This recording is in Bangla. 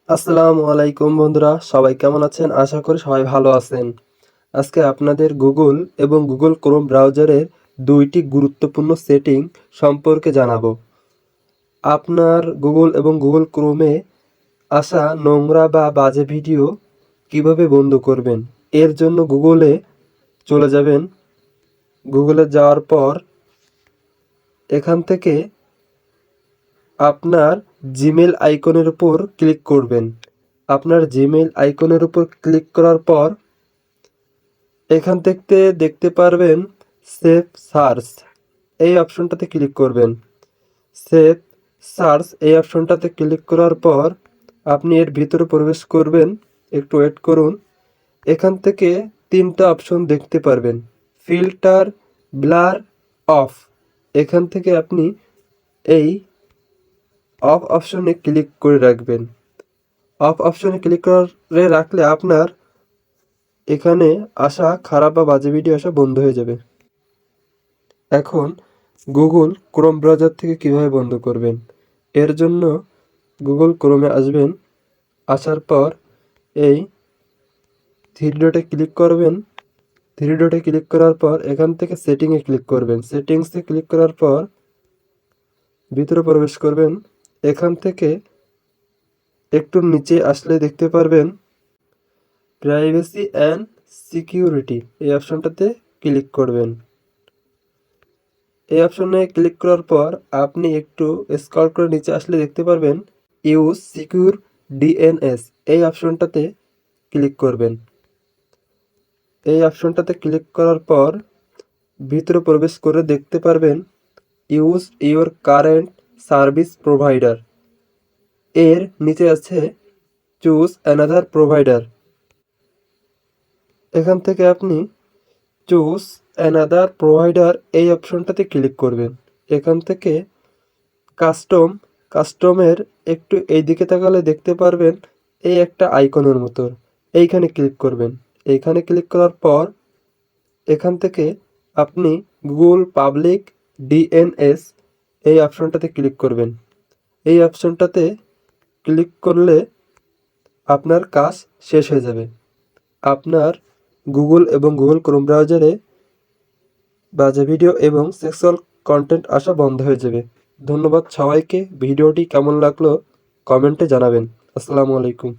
আসসালামু আলাইকুম বন্ধুরা, সবাই কেমন আছেন? আশা করি সবাই ভালো আছেন। আজকে আপনাদের গুগল এবং গুগল ক্রোম ব্রাউজারের দুইটি গুরুত্বপূর্ণ সেটিং সম্পর্কে জানাবো। আপনার গুগল এবং গুগল ক্রোমে আসা নোংরা বা বাজে ভিডিও কিভাবে বন্ধ করবেন? এর জন্য গুগলে চলে যাবেন। গুগলে যাওয়ার পর এখান থেকে আপনার জিমেল আইকনের উপর ক্লিক করবেন। আপনার জিমেল আইকনের উপর ক্লিক করার পর এখান থেকে দেখতে পারবেন সেভ সার্চ, এই অপশনটাতে ক্লিক করবেন। সেভ সার্চ এই অপশনটাতে ক্লিক করার পর আপনি এর ভিতরে প্রবেশ করবেন। একটু ওয়েট করুন। এখান থেকে তিনটা অপশন দেখতে পারবেন, ফিল্টার, ব্লার, অফ। এখান থেকে আপনি এই অফ অপশনে ক্লিক করে রাখবেন। অফ অপশনে ক্লিক করে রাখলে আপনার এখানে আসা খারাপ বা বাজে ভিডিও আসা বন্ধ হয়ে যাবে। এখন গুগল ক্রোম ব্রাউজার থেকে কিভাবে বন্ধ করবেন? এর জন্য গুগল ক্রোমে আসবেন। আসার পর এই থ্রি ডটে ক্লিক করবেন। থ্রি ডটে ক্লিক করার পর এখান থেকে সেটিংয়ে ক্লিক করবেন। সেটিংসে ক্লিক করার পর ভিতরে প্রবেশ করবেন। এখান থেকে একটু নিচে আসলে দেখতে পারবেন প্রাইভেসি অ্যান্ড সিকিউরিটি, এই অপশনটাতে ক্লিক করবেন। এই অপশনে ক্লিক করার পর আপনি একটু স্ক্রল করে নিচে আসলে দেখতে পারবেন ইউজ সিকিউর ডিএনএস, এই অপশনটাতে ক্লিক করবেন। এই অপশনটাতে ক্লিক করার পর ভিতরে প্রবেশ করে দেখতে পারবেন use your current service provider, এর নিচে আছে চুজ অ্যানাদার প্রোভাইডার। এখান থেকে আপনি চুজ অ্যানাদার প্রোভাইডার এই অপশনটাতে ক্লিক করবেন। এখান থেকে কাস্টমের একটু এইদিকে তাকালে দেখতে পারবেন এই একটা আইকনের মতো, এইখানে ক্লিক করবেন। এইখানে ক্লিক করার পর এখান থেকে আপনি গুগল পাবলিক ডিএনএস এই অপশনটাতে ক্লিক করবেন। এই অপশনটাতে ক্লিক করলে আপনার কাজ শেষ হয়ে যাবে। আপনার গুগল এবং গুগল ক্রোম ব্রাউজারে বাজে ভিডিও এবং সেক্সুয়াল কন্টেন্ট আসা বন্ধ হয়ে যাবে। ধন্যবাদ সবাইকে। ভিডিওটি কেমন লাগলো কমেন্টে জানাবেন। আসসালামু আলাইকুম।